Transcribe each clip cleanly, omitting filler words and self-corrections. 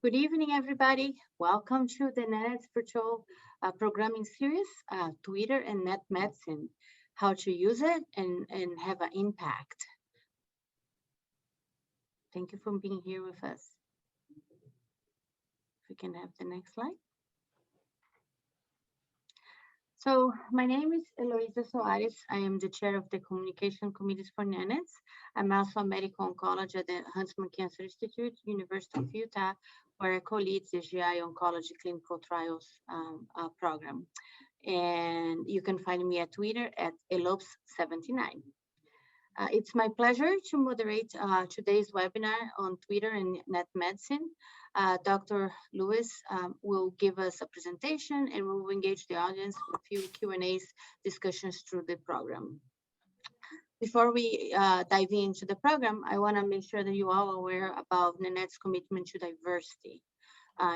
Good evening, everybody. Welcome to the NetEd's virtual programming series, Twitter and Net Medicine, how to use it and have an impact. Thank you for being here with us. If we can have the next slide. So my name is Heloisa Soares. I am the chair of the communication committees for NANETS. I'm also a medical oncologist at the Huntsman Cancer Institute, University of Utah, where I co-lead the GI Oncology Clinical Trials program. And you can find me at Twitter at elopes79. It's my pleasure to moderate today's webinar on Twitter and Net Medicine. Dr. Lewis will give us a presentation and we will engage the audience with a few Q&As discussions through the program. Before we dive into the program, I want to make sure that you all are aware about NANET's commitment to diversity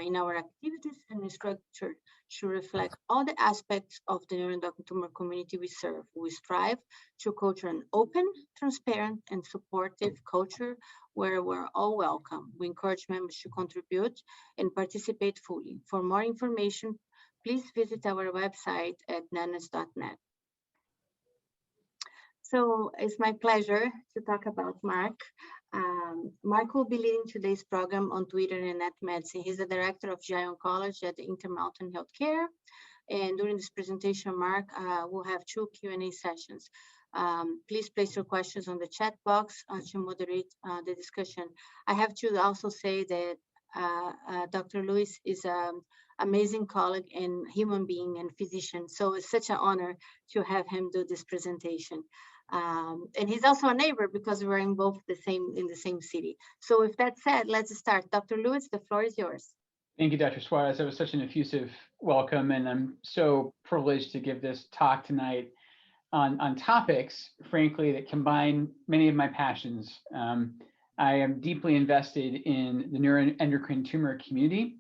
in our activities and structure to reflect all the aspects of the neuroendocrine tumor community we serve. We strive to culture an open, transparent, and supportive culture where we're all welcome. We encourage members to contribute and participate fully. For more information, please visit our website at nanets.net. So it's my pleasure to talk about Mark. Mark will be leading today's program on Twitter and Net Medicine. He's the director of GI Oncology at the Intermountain Healthcare. And during this presentation, Mark will have two Q&A sessions. Please place your questions on the chat box to moderate the discussion. I have to also say that Dr. Lewis is an amazing colleague and human being and physician. So it's such an honor to have him do this presentation. And he's also a neighbor because we're in the same city. So with that said, let's start. Dr. Lewis, the floor is yours. Thank you, Dr. Soares. That was such an effusive welcome, and I'm so privileged to give this talk tonight on topics, frankly, that combine many of my passions. I am deeply invested in the neuroendocrine tumor community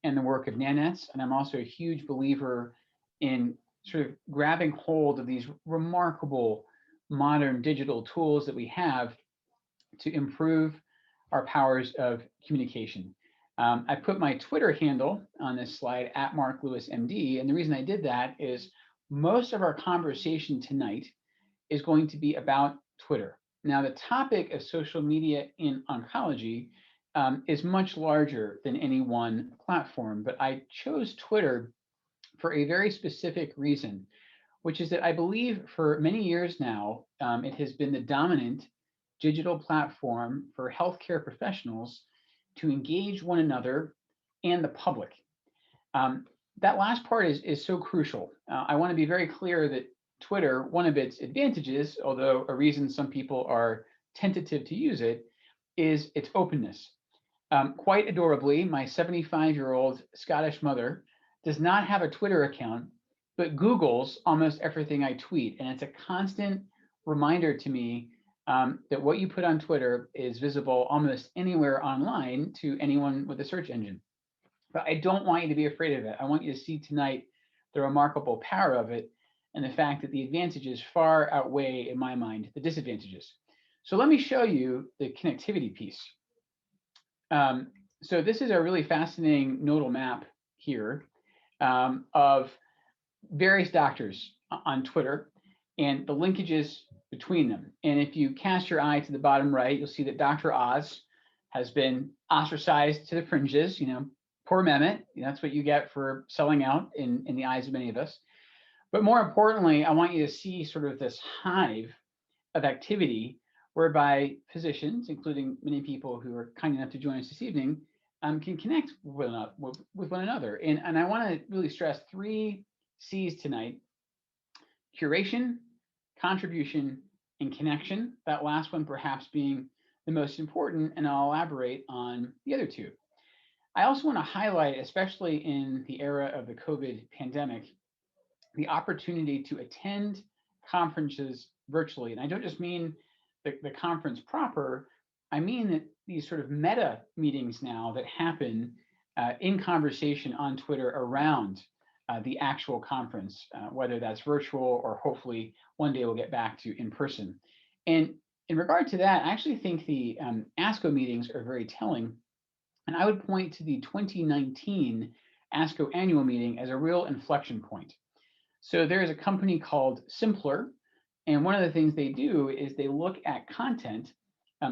and the work of NANETS, and I'm also a huge believer in sort of grabbing hold of these remarkable modern digital tools that we have to improve our powers of communication. I put my Twitter handle on this slide at @MarkLewisMD, and the reason I did that is most of our conversation tonight is going to be about Twitter. Now, the topic of social media in oncology is much larger than any one platform, but I chose Twitter for a very specific reason, which is that I believe for many years now, it has been the dominant digital platform for healthcare professionals to engage one another and the public. That last part is so crucial. I want to be very clear that Twitter, one of its advantages, although a reason some people are tentative to use it, is its openness. Quite adorably, my 75-year-old Scottish mother does not have a Twitter account, but Googles almost everything I tweet. And it's a constant reminder to me that what you put on Twitter is visible almost anywhere online to anyone with a search engine. But I don't want you to be afraid of it. I want you to see tonight the remarkable power of it and the fact that the advantages far outweigh, in my mind, the disadvantages. So let me show you the connectivity piece. So this is a really fascinating nodal map here of various doctors on Twitter and the linkages between them. And if you cast your eye to the bottom right, you'll see that Dr. Oz has been ostracized to the fringes. Poor Mehmet. That's what you get for selling out in the eyes of many of us. But more importantly, I want you to see sort of this hive of activity whereby physicians, including many people who are kind enough to join us this evening, can connect with one another. And I want to really stress 3 C's tonight: curation, contribution, and connection. That last one perhaps being the most important, and I'll elaborate on the other 2. I also want to highlight, especially in the era of the COVID pandemic, the opportunity to attend conferences virtually. And I don't just mean the conference proper, I mean that these sort of meta meetings now that happen in conversation on Twitter around the actual conference, whether that's virtual or hopefully one day we'll get back to in person. And in regard to that, I actually think the ASCO meetings are very telling And I would point to the 2019 ASCO annual meeting as a real inflection point. So there is a company called Simpler, and one of the things they do is they look at content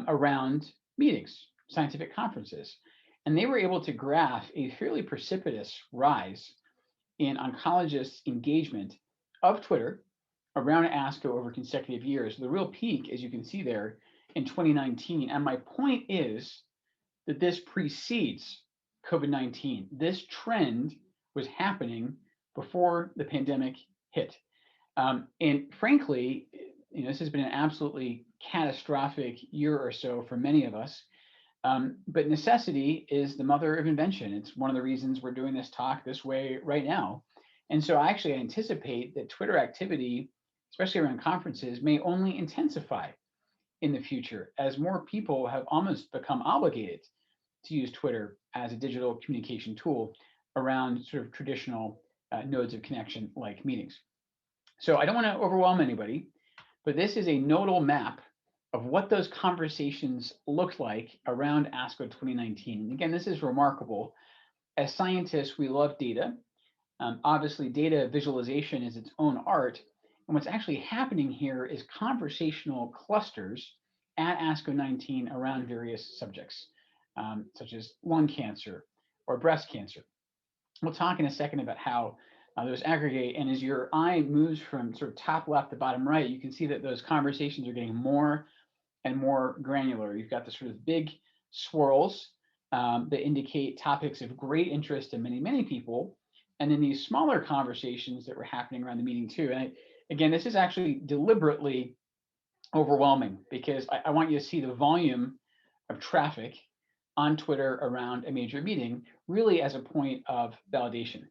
around meetings, scientific conferences, and they were able to graph a fairly precipitous rise in oncologists' engagement of Twitter around ASCO over consecutive years. The real peak, as you can see there, in 2019. And my point is that this precedes COVID-19. This trend was happening before the pandemic hit. And frankly, this has been an absolutely catastrophic year or so for many of us. But necessity is the mother of invention. It's one of the reasons we're doing this talk this way right now. And so I actually anticipate that Twitter activity, especially around conferences, may only intensify in the future as more people have almost become obligated to use Twitter as a digital communication tool around sort of traditional nodes of connection like meetings. So I don't want to overwhelm anybody, but this is a nodal map of what those conversations looked like around ASCO 2019. And again, this is remarkable. As scientists, we love data. Obviously, data visualization is its own art. And what's actually happening here is conversational clusters at ASCO 19 around various subjects, such as lung cancer or breast cancer. We'll talk in a second about how those aggregate. And as your eye moves from sort of top left to bottom right, you can see that those conversations are getting more and more granular. You've got the sort of big swirls that indicate topics of great interest to many, many people. And then these smaller conversations that were happening around the meeting too. And again, this is actually deliberately overwhelming because I want you to see the volume of traffic on Twitter around a major meeting really as a point of validation.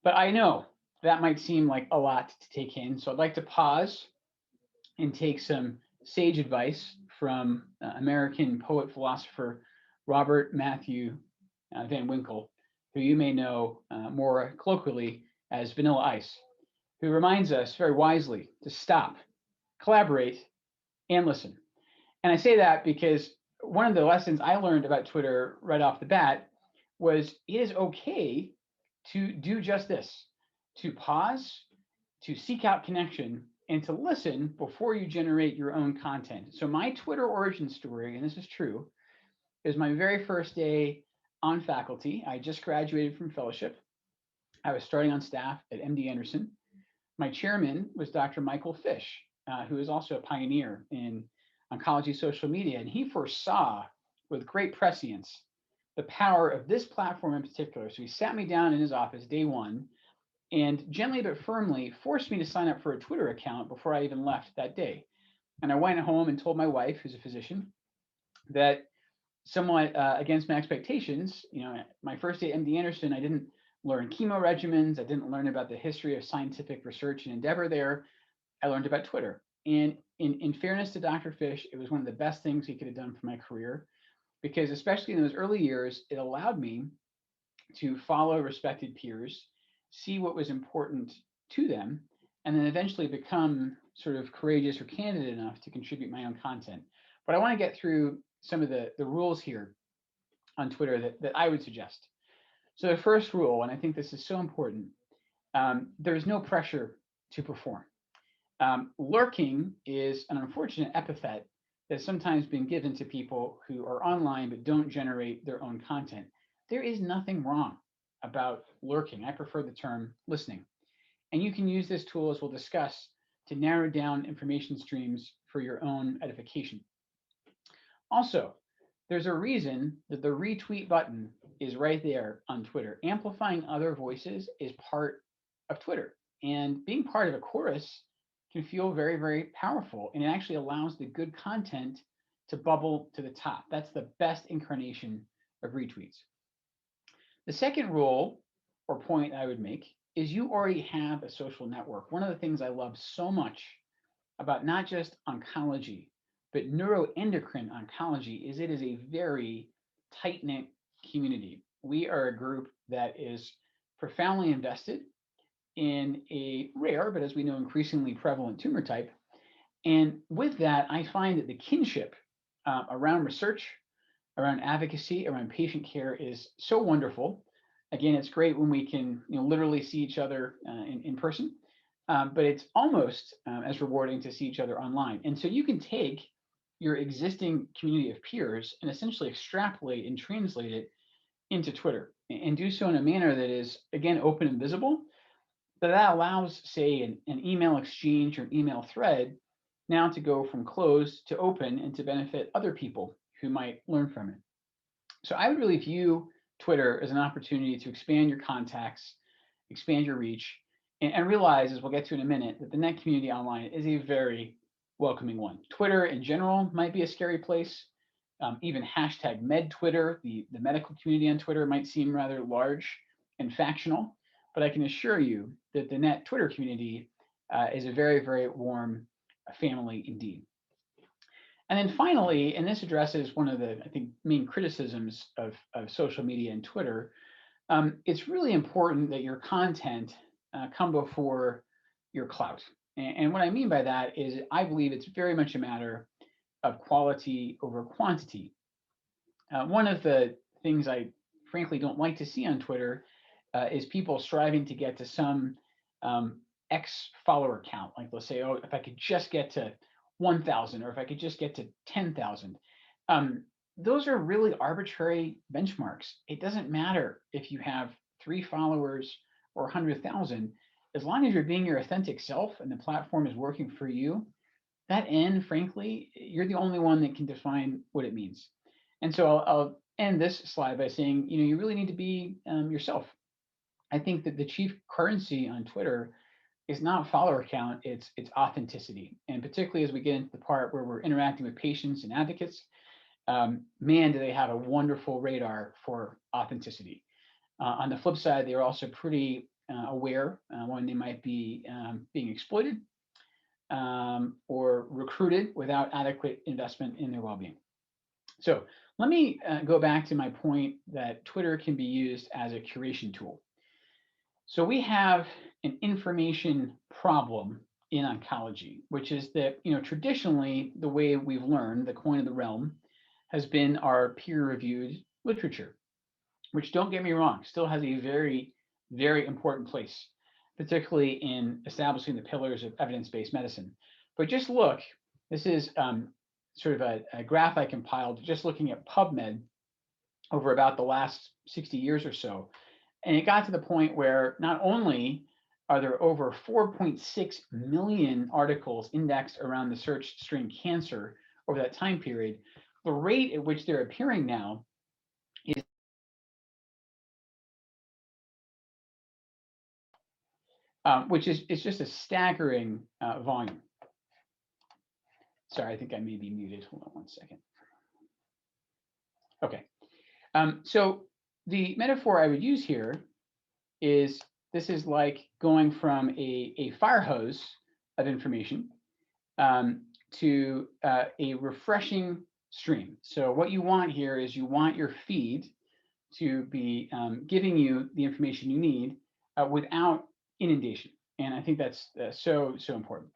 But I know that might seem like a lot to take in. So I'd like to pause and take some sage advice from American poet philosopher Robert Matthew Van Winkle, who you may know more colloquially as Vanilla Ice, who reminds us very wisely to stop, collaborate, and listen. And I say that because one of the lessons I learned about Twitter right off the bat was it is okay to do just this, to pause, to seek out connection, and to listen before you generate your own content. So my Twitter origin story, and this is true, is my very first day on faculty. I just graduated from fellowship. I was starting on staff at MD Anderson. My chairman was Dr. Michael Fish, who is also a pioneer in oncology social media. And he foresaw with great prescience the power of this platform in particular. So he sat me down in his office day one and gently but firmly forced me to sign up for a Twitter account before I even left that day. And I went home and told my wife, who's a physician, that somewhat against my expectations, my first day at MD Anderson, I didn't learn chemo regimens. I didn't learn about the history of scientific research and endeavor there. I learned about Twitter. And in fairness to Dr. Fish, it was one of the best things he could have done for my career, because especially in those early years, it allowed me to follow respected peers, see what was important to them, and then eventually become sort of courageous or candid enough to contribute my own content. But I want to get through some of the rules here on Twitter that I would suggest. So the first rule, and I think this is so important, there's no pressure to perform. Lurking is an unfortunate epithet that's sometimes been given to people who are online but don't generate their own content. There is nothing wrong about lurking. I prefer the term listening. And you can use this tool, as we'll discuss, to narrow down information streams for your own edification. Also, there's a reason that the retweet button is right there on Twitter. Amplifying other voices is part of Twitter. And being part of a chorus can feel very, very powerful. And it actually allows the good content to bubble to the top. That's the best incarnation of retweets. The second rule or point I would make is you already have a social network. One of the things I love so much about not just oncology, but neuroendocrine oncology is it is a very tight-knit community. We are a group that is profoundly invested in a rare, but as we know, increasingly prevalent tumor type. And with that, I find that the kinship around research, around advocacy, around patient care is so wonderful. Again, it's great when we can literally see each other in person, but it's almost as rewarding to see each other online. And so you can take your existing community of peers and essentially extrapolate and translate it into Twitter and do so in a manner that is, again, open and visible, but that allows, say, an email exchange or an email thread now to go from closed to open and to benefit other people who might learn from it. So I would really view Twitter as an opportunity to expand your contacts, expand your reach, and realize, as we'll get to in a minute, that the net community online is a very welcoming one. Twitter in general might be a scary place. Even hashtag MedTwitter, the medical community on Twitter, might seem rather large and factional, but I can assure you that the net Twitter community is a very, very warm family indeed. And then finally, and this addresses one of the, I think, main criticisms of social media and Twitter, it's really important that your content come before your clout. And what I mean by that is I believe it's very much a matter of quality over quantity. One of the things I frankly don't like to see on Twitter is people striving to get to some X follower count. Like they'll say, oh, if I could just get to 1,000 or if I could just get to 10,000. Those are really arbitrary benchmarks. It doesn't matter if you have 3 followers or 100,000, as long as you're being your authentic self and the platform is working for you, that end, frankly, you're the only one that can define what it means. And so I'll end this slide by saying, you really need to be yourself. I think that the chief currency on Twitter is not follower count, it's authenticity. And particularly as we get into the part where we're interacting with patients and advocates, man, do they have a wonderful radar for authenticity. On the flip side, they're also pretty aware when they might be being exploited or recruited without adequate investment in their well-being. So let me go back to my point that Twitter can be used as a curation tool. So we have an information problem in oncology, which is that, traditionally the way we've learned, the coin of the realm, has been our peer-reviewed literature, which, don't get me wrong, still has a very, very important place, particularly in establishing the pillars of evidence-based medicine. But just look, this is sort of a graph I compiled just looking at PubMed over about the last 60 years or so. And it got to the point where not only are there over 4.6 million articles indexed around the search string cancer over that time period, the rate at which they're appearing now is which is just a staggering volume. Sorry, I think I may be muted. Hold on one second. Okay. So the metaphor I would use here is this is like going from a fire hose of information to a refreshing stream. So what you want here is you want your feed to be giving you the information you need without inundation. And I think that's so important.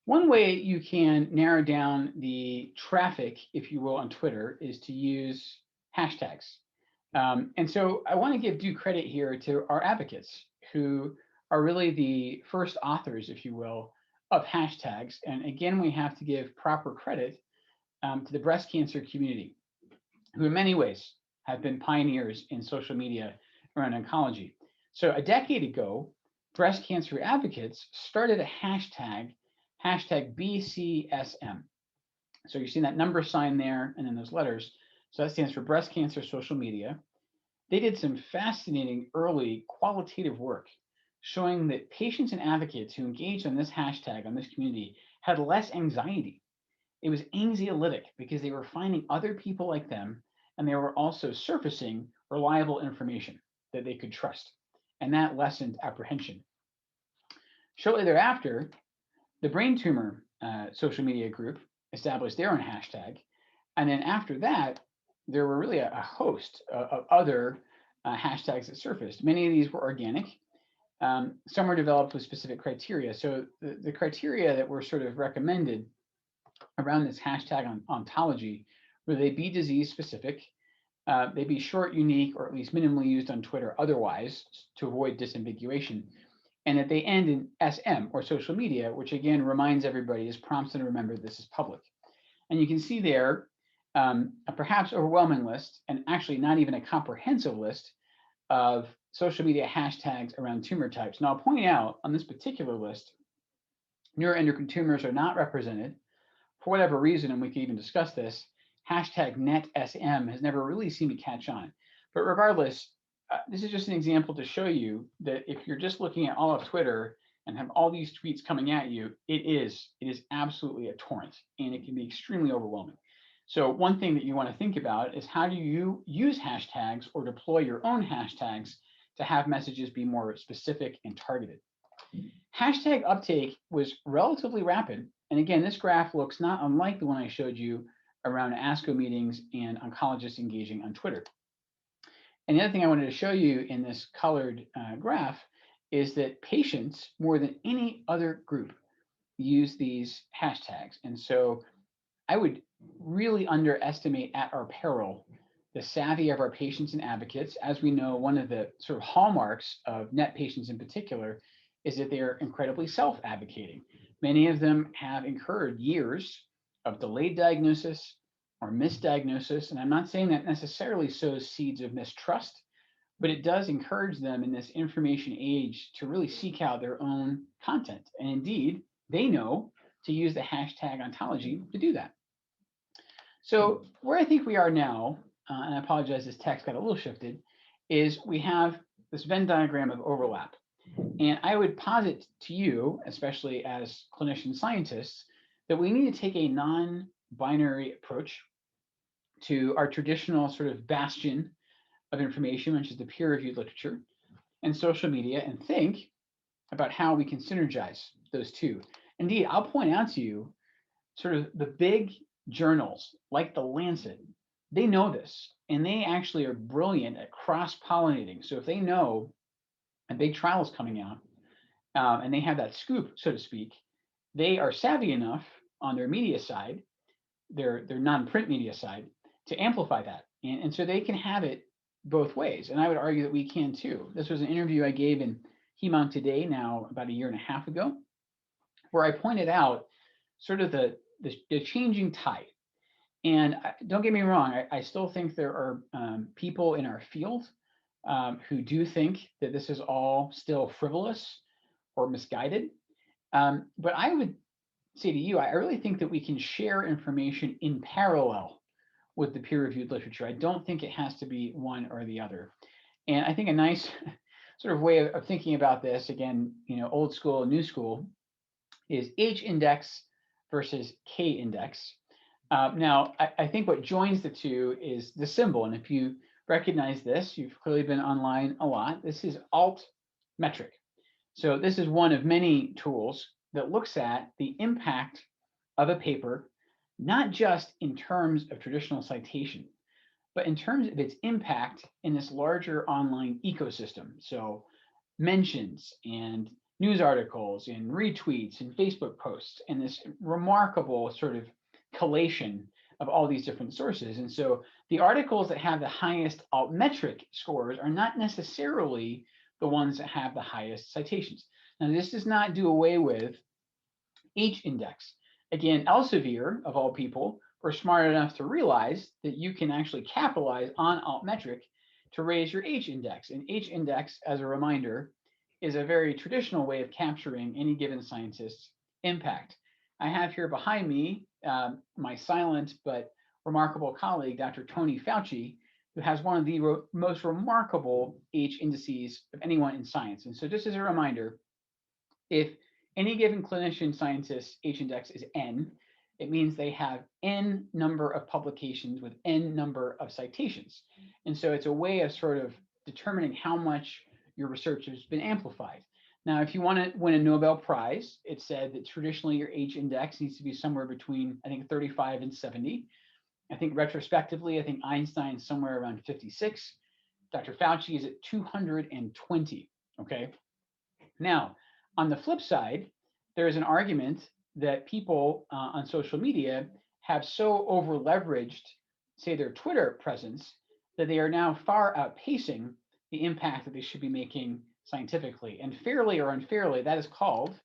One way you can narrow down the traffic, if you will, on Twitter is to use hashtags. And so I want to give due credit here to our advocates who are really the first authors, if you will, of hashtags. And again, we have to give proper credit to the breast cancer community, who in many ways have been pioneers in social media around oncology. So a decade ago, breast cancer advocates started a hashtag BCSM. So you're seeing that number sign there and then those letters. So that stands for breast cancer social media. They did some fascinating early qualitative work showing that patients and advocates who engaged on this hashtag, on this community, had less anxiety. It was anxiolytic because they were finding other people like them, and they were also surfacing reliable information that they could trust. And that lessened apprehension. Shortly thereafter, the brain tumor social media group established their own hashtag. And then after that, there were really a host of other hashtags that surfaced. Many of these were organic. Some were developed with specific criteria. So the criteria that were sort of recommended around this hashtag ontology where they be disease specific, they be short, unique, or at least minimally used on Twitter otherwise to avoid disambiguation, and that they end in SM or social media, which again reminds everybody, is prompts them to remember this is public. And you can see there a perhaps overwhelming list, and actually not even a comprehensive list of social media hashtags around tumor types. Now I'll point out on this particular list, neuroendocrine tumors are not represented for whatever reason, and we can even discuss this. Hashtag NetSM has never really seemed to catch on. But regardless, this is just an example to show you that if you're just looking at all of Twitter and have all these tweets coming at you, it is absolutely a torrent, and it can be extremely overwhelming. So one thing that you want to think about is, how do you use hashtags or deploy your own hashtags to have messages be more specific and targeted? Hashtag uptake was relatively rapid. And again, this graph looks not unlike the one I showed you around ASCO meetings and oncologists engaging on Twitter. And the other thing I wanted to show you in this colored graph is that patients, more than any other group, use these hashtags. And so I would really underestimate at our peril the savvy of our patients and advocates. As we know, one of the sort of hallmarks of NET patients in particular is that they are incredibly self-advocating. Many of them have incurred years of delayed diagnosis or misdiagnosis, and I'm not saying that necessarily sows seeds of mistrust, but it does encourage them in this information age to really seek out their own content. And indeed, they know to use the hashtag ontology to do that. So where I think we are now, and I apologize, this text got a little shifted, is we have this Venn diagram of overlap. And I would posit to you, especially as clinician scientists, that we need to take a non-binary approach to our traditional sort of bastion of information, which is the peer-reviewed literature and social media, and think about how we can synergize those two. Indeed, I'll point out to you sort of the big journals like the Lancet, they know this, and they actually are brilliant at cross-pollinating. So if they know a big trial is coming out, and they have that scoop, so to speak, they are savvy enough on their media side, their non-print media side, to amplify that. And so they can have it both ways. And I would argue that we can too. This was an interview I gave in Hem-Onc Today now about a year and a half ago, where I pointed out sort of the changing tide. And don't get me wrong, I still think there are people in our field who do think that this is all still frivolous or misguided. But I would say to you, I really think that we can share information in parallel with the peer-reviewed literature. I don't think it has to be one or the other. And I think a nice sort of way of thinking about this, again, old school, new school, is H index versus K index. Now, I think what joins the two is the symbol. And if you recognize this, you've clearly been online a lot. This is alt metric. So this is one of many tools that looks at the impact of a paper, not just in terms of traditional citation, but in terms of its impact in this larger online ecosystem. So mentions and news articles and retweets and Facebook posts, and this remarkable sort of collation of all these different sources. And so the articles that have the highest altmetric scores are not necessarily the ones that have the highest citations. Now, this does not do away with H index. Again, Elsevier, of all people, were smart enough to realize that you can actually capitalize on altmetric to raise your H index. And H index, as a reminder, is a very traditional way of capturing any given scientist's impact. I have here behind me my silent but remarkable colleague, Dr. Tony Fauci, who has one of the most remarkable H indices of anyone in science. And so just as a reminder, if any given clinician scientist's H index is N, it means they have N number of publications with N number of citations. And so it's a way of sort of determining how much your research has been amplified. Now, if you want to win a Nobel Prize, it said that traditionally your H index needs to be somewhere between, I think, 35 and 70. I think retrospectively, I think Einstein's somewhere around 56. Dr. Fauci is at 220, okay? Now, on the flip side, there is an argument that people on social media have so over-leveraged say, their Twitter presence, that they are now far outpacing the impact that they should be making scientifically. And fairly or unfairly, that is called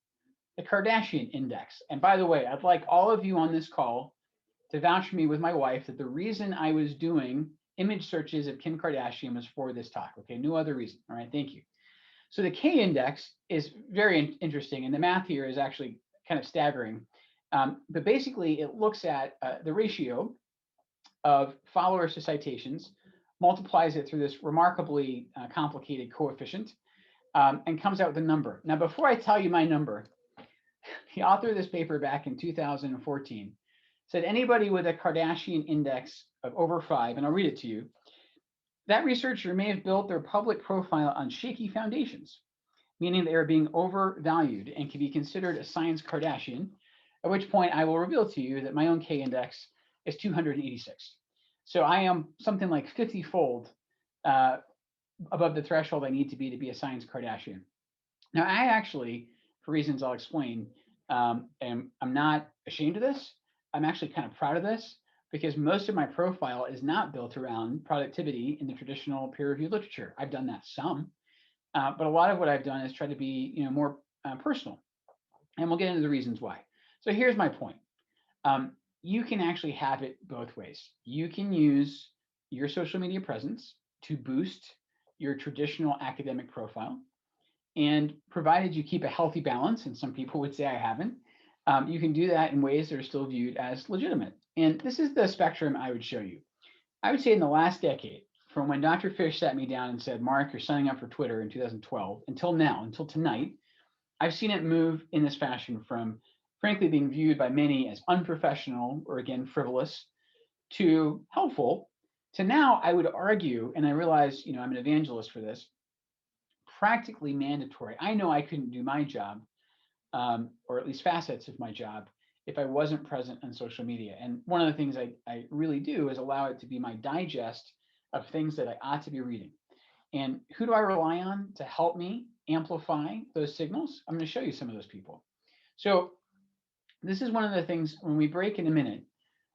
the Kardashian index. And by the way, I'd like all of you on this call to vouch for me with my wife that the reason I was doing image searches of Kim Kardashian was for this talk. Okay, no other reason. All right, thank you. So the K index is very interesting, and the math here is actually kind of staggering. But basically, it looks at the ratio of followers to citations, multiplies it through this remarkably complicated coefficient, and comes out with a number. Now, before I tell you my number, the author of this paper back in 2014 said anybody with a Kardashian index of over 5, and I'll read it to you, that researcher may have built their public profile on shaky foundations, meaning they are being overvalued and can be considered a science Kardashian, at which point I will reveal to you that my own K index is 286. So I am something like 50-fold above the threshold I need to be a science Kardashian. Now, I actually, for reasons I'll explain, I'm not ashamed of this. I'm actually kind of proud of this, because most of my profile is not built around productivity in the traditional peer-reviewed literature. I've done that some, but a lot of what I've done is try to be, more personal, and we'll get into the reasons why. So here's my point. You can actually have it both ways. You can use your social media presence to boost your traditional academic profile, and provided you keep a healthy balance, and some people would say I haven't, you can do that in ways that are still viewed as legitimate. And this is the spectrum I would show you. I would say in the last decade, from when Dr. Fish sat me down and said, Mark, you're signing up for Twitter in 2012, until now, until tonight, I've seen it move in this fashion from, frankly, being viewed by many as unprofessional or, again, frivolous, to helpful, to now I would argue, and I realize, I'm an evangelist for this, practically mandatory. I know I couldn't do my job, or at least facets of my job, if I wasn't present on social media. And one of the things I really do is allow it to be my digest of things that I ought to be reading. And who do I rely on to help me amplify those signals? I'm going to show you some of those people. So this is one of the things, when we break in a minute,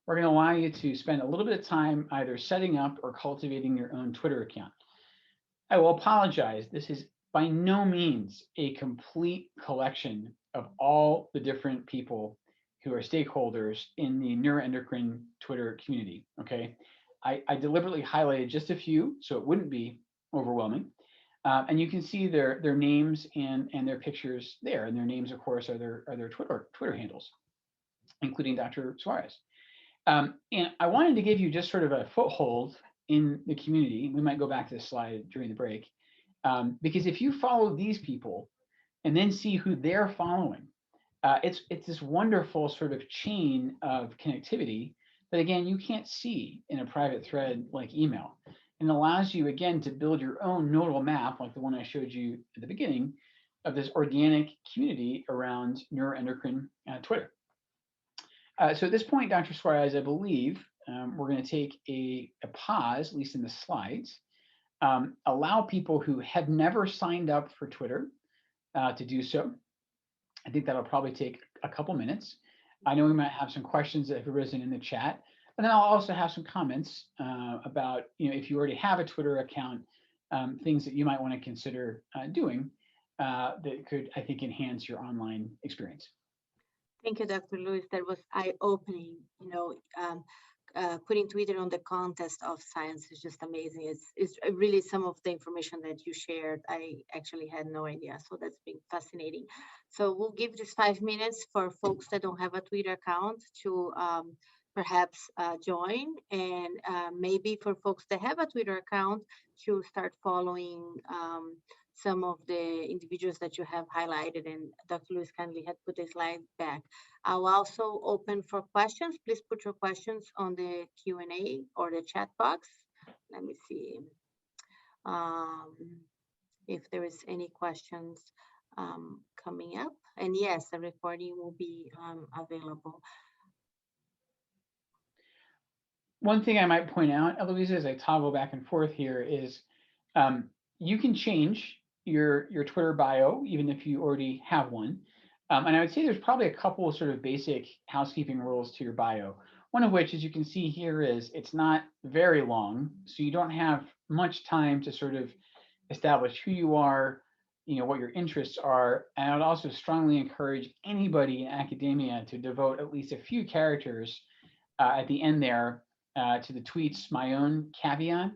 we're going to allow you to spend a little bit of time either setting up or cultivating your own Twitter account. I will apologize. This is by no means a complete collection of all the different people who are stakeholders in the neuroendocrine Twitter community, okay? I deliberately highlighted just a few so it wouldn't be overwhelming. And you can see their names and their pictures there. And their names, of course, are their Twitter handles, including Dr. Soares. And I wanted to give you just sort of a foothold in the community. We might go back to this slide during the break, because if you follow these people and then see who they're following, it's this wonderful sort of chain of connectivity that, again, you can't see in a private thread like email, and allows you, again, to build your own nodal map, like the one I showed you at the beginning, of this organic community around neuroendocrine Twitter. So at this point, Dr. Soares, I believe we're going to take a pause, at least in the slides, allow people who have never signed up for Twitter to do so. I think that'll probably take a couple minutes. I know we might have some questions that have arisen in the chat, and then I'll also have some comments about, if you already have a Twitter account, things that you might want to consider doing that could, I think, enhance your online experience. Thank you, Dr. Lewis. That was eye-opening. Putting Twitter on the contest of science is just amazing. It's really some of the information that you shared, I actually had no idea. So that's been fascinating. So we'll give this 5 minutes for folks that don't have a Twitter account to perhaps join, and maybe for folks that have a Twitter account to start following some of the individuals that you have highlighted, and Dr. Lewis kindly had put the slide back. I'll also open for questions. Please put your questions on the Q&A or the chat box. Let me see if there is any questions coming up. And yes, the recording will be available. One thing I might point out, Heloisa, as I toggle back and forth here, is you can change your Twitter bio, even if you already have one. And I would say there's probably a couple of sort of basic housekeeping rules to your bio. One of which, as you can see here, is it's not very long, so you don't have much time to sort of establish who you are, what your interests are. And I would also strongly encourage anybody in academia to devote at least a few characters at the end there to the tweets. My own caveat: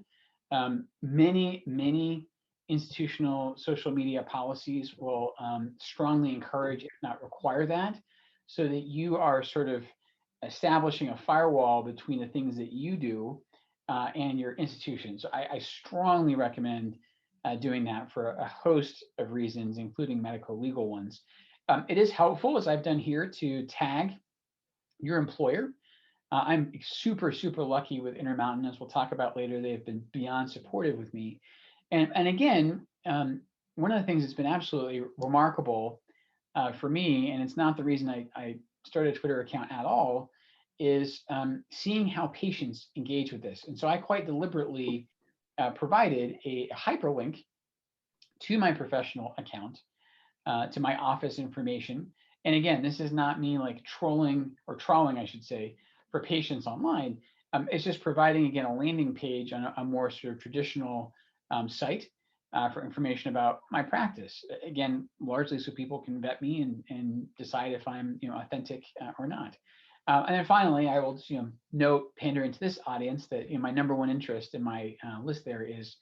many institutional social media policies will strongly encourage, if not require that, so that you are sort of establishing a firewall between the things that you do and your institution. So I strongly recommend doing that for a host of reasons, including medical legal ones. It is helpful, as I've done here, to tag your employer. I'm super lucky with Intermountain, as we'll talk about later. They've been beyond supportive with me. And again, one of the things that's been absolutely remarkable for me, and it's not the reason I started a Twitter account at all, is seeing how patients engage with this. And so I quite deliberately provided a hyperlink to my professional account, to my office information. And again, this is not me like trolling or trawling, I should say, for patients online. It's just providing, again, a landing page on a more sort of traditional site for information about my practice. Again, largely so people can vet me and decide if I'm authentic or not. And then finally, I will just note, pandering to this audience, that my number one interest in my list there is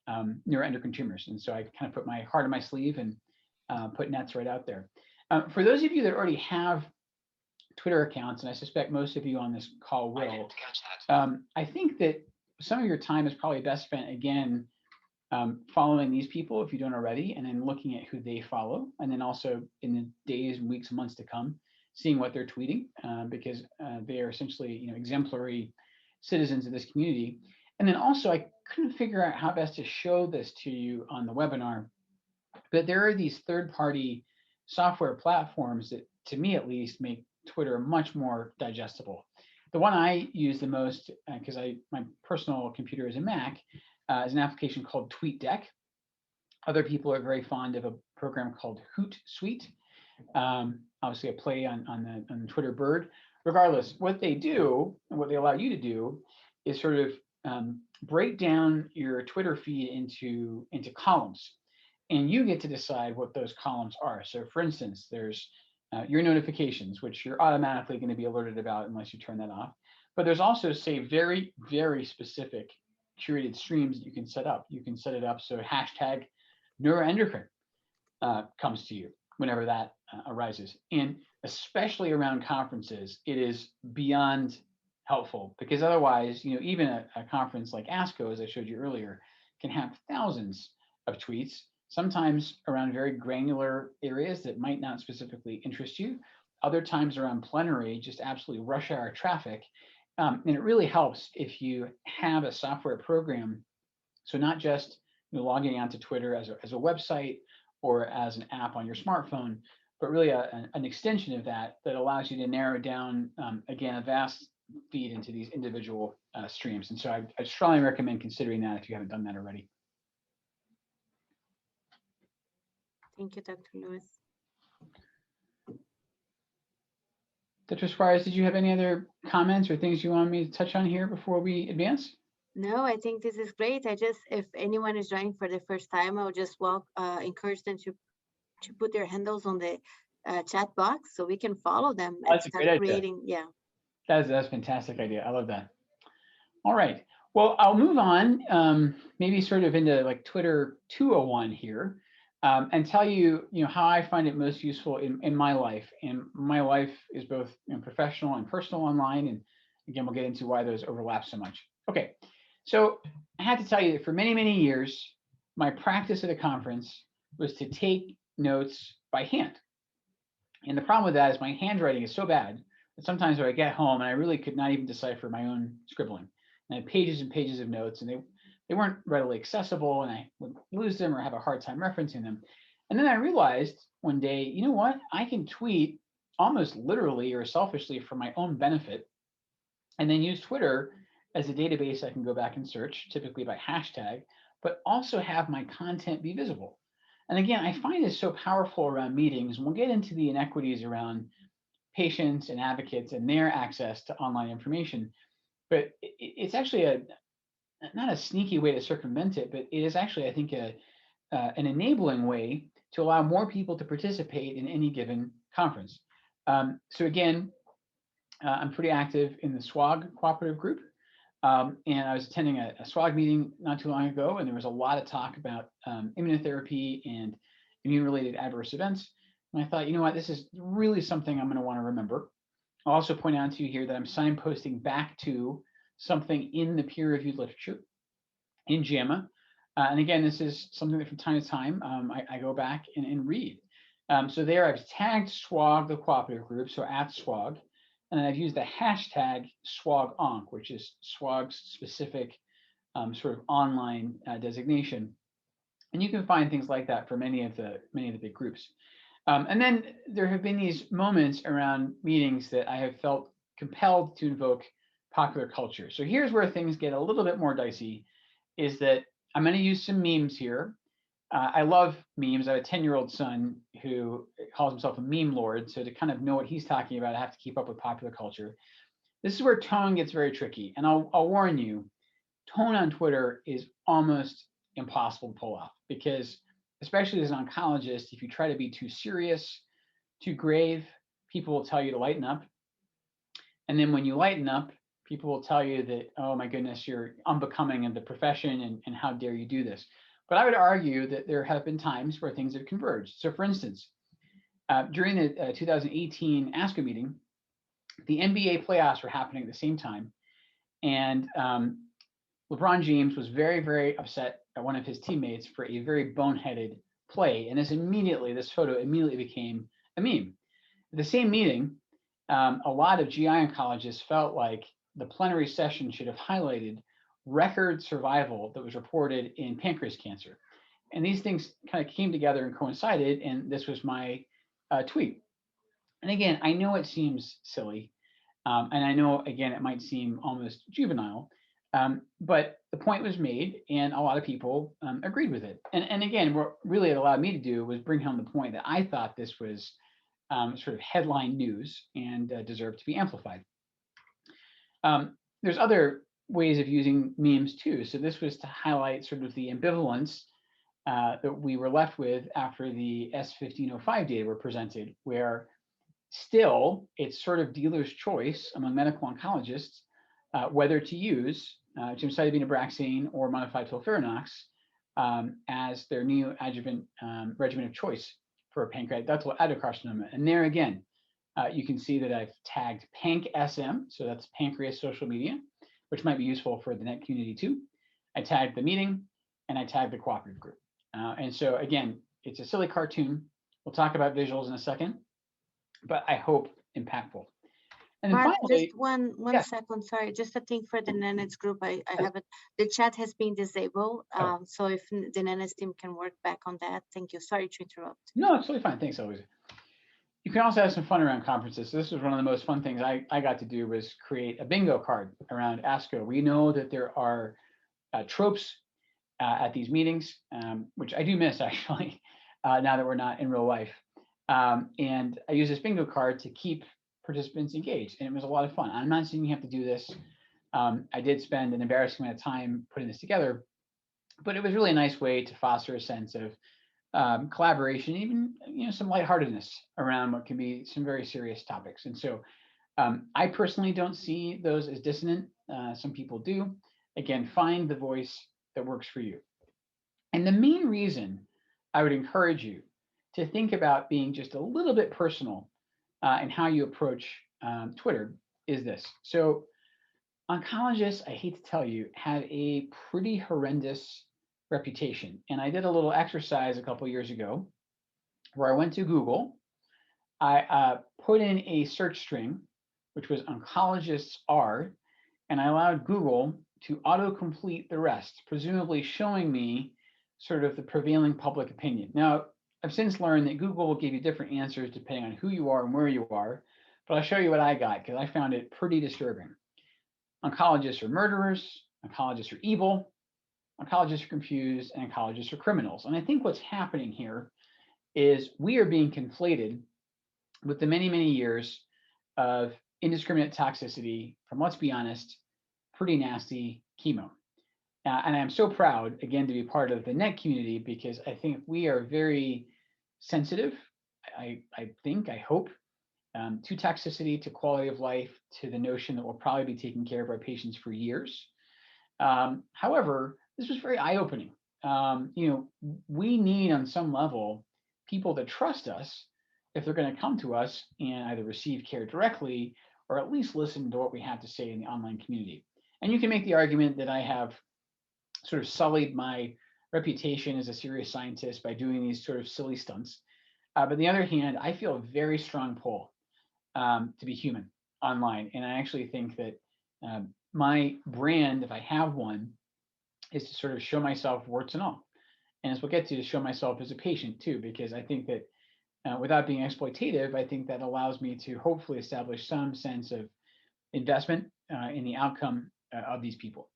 neuroendocrine tumors. And so I kind of put my heart on my sleeve and put nets right out there. For those of you that already have Twitter accounts, and I suspect most of you on this call will, I think that some of your time is probably best spent, again, following these people if you don't already, and then looking at who they follow, and then also in the days, weeks, months to come, seeing what they're tweeting, because they are essentially exemplary citizens of this community. And then also, I couldn't figure out how best to show this to you on the webinar, but there are these third-party software platforms that, to me at least, make Twitter much more digestible. The one I use the most, because my personal computer is a Mac, is an application called TweetDeck. Other people are very fond of a program called Hootsuite. Obviously a play on the Twitter bird. Regardless, what they do and what they allow you to do is sort of break down your Twitter feed into columns, and you get to decide what those columns are. So for instance, there's your notifications, which you're automatically going to be alerted about unless you turn that off. But there's also, say, very specific curated streams that you can set up. You can set it up so hashtag neuroendocrine comes to you whenever that arises. And especially around conferences, it is beyond helpful, because otherwise, even a conference like ASCO, as I showed you earlier, can have thousands of tweets, sometimes around very granular areas that might not specifically interest you, other times around plenary, just absolutely rush hour traffic. And it really helps if you have a software program, so not just logging onto Twitter as a website or as an app on your smartphone, but really an extension of that allows you to narrow down, again, a vast feed into these individual streams. And so I strongly recommend considering that if you haven't done that already. Thank you, Dr. Lewis. Dr. Soares, did you have any other comments or things you want me to touch on here before we advance? No, I think this is great. If anyone is joining for the first time, I'll just encourage them to put their handles on the chat box so we can follow them and start creating. Yeah. That's a fantastic idea. I love that. All right. Well, I'll move on, maybe sort of into like Twitter 201 here, and tell you, how I find it most useful in my life. And my life is both professional and personal online. And again, we'll get into why those overlap so much. Okay. So I had to tell you that for many years, my practice at a conference was to take notes by hand. And the problem with that is my handwriting is so bad that sometimes when I get home and I really could not even decipher my own scribbling. And I had pages and pages of notes, and they weren't readily accessible, and I would lose them or have a hard time referencing them. And then I realized one day, you know what? I can tweet almost literally or selfishly for my own benefit, and then use Twitter as a database I can go back and search, typically by hashtag, but also have my content be visible. And again, I find this so powerful around meetings, and we'll get into the inequities around patients and advocates and their access to online information. But it's actually not a sneaky way to circumvent it, but it is actually, I think, an enabling way to allow more people to participate in any given conference. So again, I'm pretty active in the SWOG cooperative group. And I was attending a SWOG meeting not too long ago, and there was a lot of talk about immunotherapy and immune-related adverse events. And I thought, you know what, this is really something I'm going to want to remember. I'll also point out to you here that I'm signposting back to something in the peer-reviewed literature in JAMA. And again, this is something that from time to time I go back and read. So there I've tagged SWOG, the cooperative group, so at SWOG, and I've used the hashtag SWOGOnc, which is SWOG's specific sort of online designation. And you can find things like that for many of the big groups. And then there have been these moments around meetings that I have felt compelled to invoke popular culture. So here's where things get a little bit more dicey, is that I'm going to use some memes here. I love memes. I have a 10-year-old son who calls himself a meme lord. So to kind of know what he's talking about, I have to keep up with popular culture. This is where tone gets very tricky. And I'll warn you, tone on Twitter is almost impossible to pull off, because especially as an oncologist, if you try to be too serious, too grave, people will tell you to lighten up. And then when you lighten up, people will tell you that, oh my goodness, you're unbecoming of the profession, and how dare you do this. But I would argue that there have been times where things have converged. So for instance, during the 2018 ASCO meeting, the NBA playoffs were happening at the same time. And LeBron James was very, very upset at one of his teammates for a very boneheaded play. And this photo immediately became a meme. At the same meeting, a lot of GI oncologists felt like the plenary session should have highlighted record survival that was reported in pancreas cancer. And these things kind of came together and coincided, and this was my tweet. And again, I know it seems silly, and I know, again, it might seem almost juvenile, but the point was made, and a lot of people agreed with it. And again, what really it allowed me to do was bring home the point that I thought this was sort of headline news and deserved to be amplified. There's other ways of using memes too. So this was to highlight sort of the ambivalence that we were left with after the S1505 data were presented, where still it's sort of dealer's choice among medical oncologists whether to use gemcitabine Abraxane or modified FOLFIRINOX as their neoadjuvant regimen of choice for pancreatic ductal adenocarcinoma. And there again, you can see that I've tagged PancSM, so that's pancreas social media, which might be useful for the NET community too. I tagged the meeting, and I tagged the cooperative group. And so again, it's a silly cartoon. We'll talk about visuals in a second, but I hope impactful. And then Mark, finally, just one yes. second, sorry, just a thing for the NANETS group. I have it. The chat has been disabled. So if the NANETS team can work back on that, thank you. Sorry to interrupt. No, it's totally fine. Thanks, Heloisa. You can also have some fun around conferences. So this was one of the most fun things I got to do, was create a bingo card around ASCO. We know that there are tropes at these meetings, which I do miss actually, now that we're not in real life. And I use this bingo card to keep participants engaged, and it was a lot of fun. I'm not saying you have to do this. I did spend an embarrassing amount of time putting this together, but it was really a nice way to foster a sense of collaboration, even some lightheartedness around what can be some very serious topics. And so I personally don't see those as dissonant. Some people do. Again, find the voice that works for you. And the main reason I would encourage you to think about being just a little bit personal in how you approach Twitter is this. So oncologists, I hate to tell you, have a pretty horrendous reputation. And I did a little exercise a couple years ago where I went to Google. I put in a search string, which was oncologists are, and I allowed Google to autocomplete the rest, presumably showing me sort of the prevailing public opinion. Now, I've since learned that Google will give you different answers depending on who you are and where you are, but I'll show you what I got because I found it pretty disturbing. Oncologists are murderers, oncologists are evil, oncologists are confused, and oncologists are criminals. And I think what's happening here is we are being conflated with the many, many years of indiscriminate toxicity from, let's be honest, pretty nasty chemo. And I'm so proud, again, to be part of the NET community, because I think we are very sensitive, I think, I hope, to toxicity, to quality of life, to the notion that we'll probably be taking care of our patients for years. However, this was very eye-opening. We need, on some level, people to trust us if they're going to come to us and either receive care directly or at least listen to what we have to say in the online community. And you can make the argument that I have sort of sullied my reputation as a serious scientist by doing these sort of silly stunts. But on the other hand, I feel a very strong pull to be human online. And I actually think that my brand, if I have one, is to sort of show myself warts and all. And as we'll get to show myself as a patient too, because I think that without being exploitative, I think that allows me to hopefully establish some sense of investment in the outcome of these people.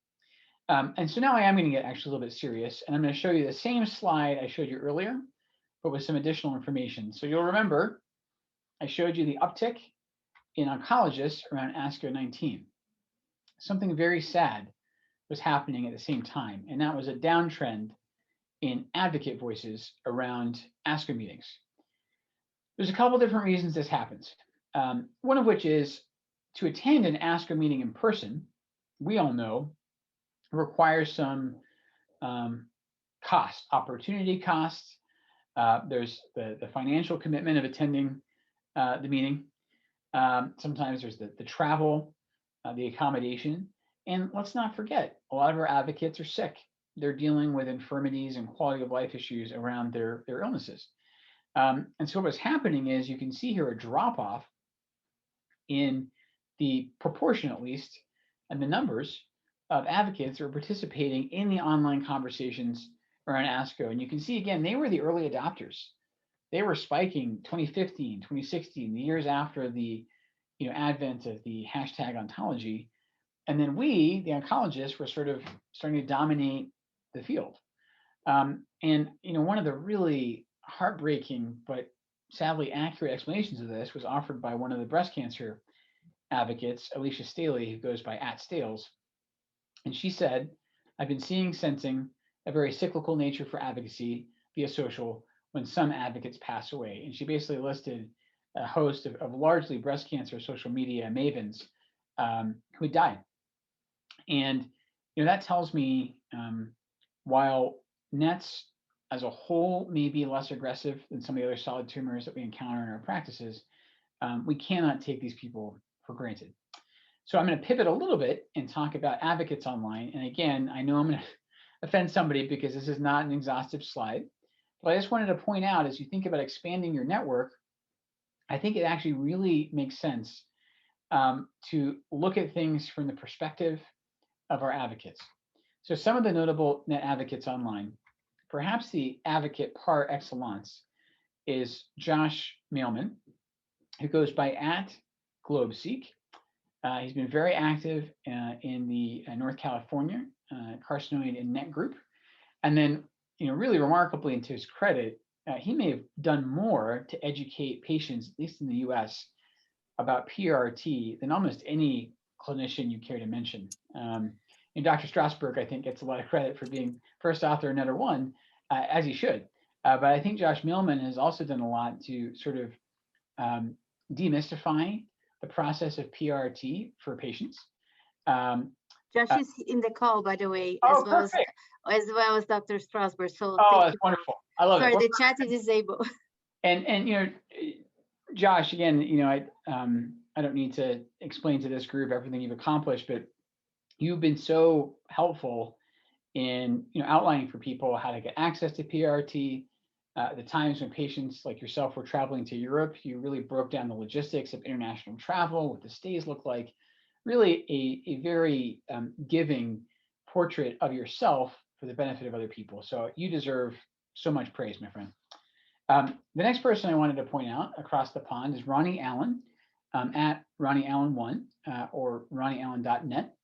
And so now I am going to get actually a little bit serious, and I'm going to show you the same slide I showed you earlier, but with some additional information. So you'll remember I showed you the uptick in oncologists around ASCO 19. Something very sad was happening at the same time, and that was a downtrend in advocate voices around ASCO meetings. There's a couple different reasons this happens. One of which is to attend an ASCO meeting in person, we all know, requires some cost, opportunity costs. There's the financial commitment of attending the meeting. Sometimes there's the travel, the accommodation. And let's not forget, a lot of our advocates are sick. They're dealing with infirmities and quality of life issues around their illnesses. And so what's happening is you can see here a drop off in the proportion, at least, and the numbers of advocates who are participating in the online conversations around ASCO. And you can see, again, they were the early adopters. They were spiking 2015, 2016, the years after the advent of the hashtag ontology. And then we, the oncologists, were sort of starting to dominate the field. And one of the really heartbreaking but sadly accurate explanations of this was offered by one of the breast cancer advocates, Alicia Staley, who goes by @Stales. And she said, I've been sensing a very cyclical nature for advocacy via social when some advocates pass away. And she basically listed a host of largely breast cancer social media mavens who had died. And that tells me while NETs as a whole may be less aggressive than some of the other solid tumors that we encounter in our practices, we cannot take these people for granted. So I'm going to pivot a little bit and talk about advocates online. And again, I know I'm going to offend somebody because this is not an exhaustive slide, but I just wanted to point out, as you think about expanding your network, I think it actually really makes sense to look at things from the perspective of our advocates. So some of the notable NET advocates online, perhaps the advocate par excellence is Josh Mailman, who goes by @GlobeSeek. He's been very active in the North California carcinoid and NET group. And then, really remarkably, and to his credit, he may have done more to educate patients, at least in the US, about PRT than almost any clinician you care to mention. And Dr. Strasberg, I think, gets a lot of credit for being first author of NET-1, as he should. But I think Josh Mailman has also done a lot to sort of demystify the process of PRT for patients. Josh is in the call, by the way, Oh, as well as Dr. Strasberg. So that's wonderful. I love it. Sorry, the chat is disabled. And Josh, again, I don't need to explain to this group everything you've accomplished, but you've been so helpful in outlining for people how to get access to PRT. The times when patients like yourself were traveling to Europe, you really broke down the logistics of international travel, what the stays look like. Really a very giving portrait of yourself for the benefit of other people. So you deserve so much praise, my friend. The next person I wanted to point out across the pond is Ronnie Allen @RonnieAllen1 or RonnieAllen.net,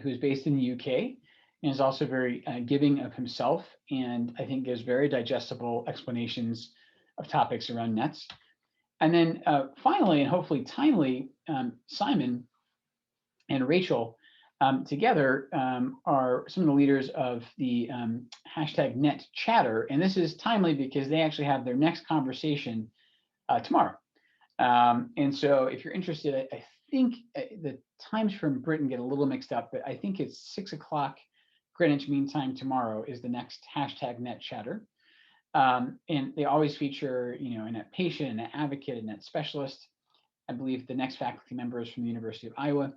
who's based in the UK and is also very giving of himself, and I think gives very digestible explanations of topics around NETs. And then finally, and hopefully timely, Simon and Rachel together are some of the leaders of the hashtag net chatter. And this is timely because they actually have their next conversation tomorrow. And so if you're interested, I think the times from Britain get a little mixed up, but I think it's 6 o'clock Greenwich Mean Time tomorrow is the next hashtag net chatter. And they always feature, a net patient, a net advocate, a net specialist. I believe the next faculty member is from the University of Iowa.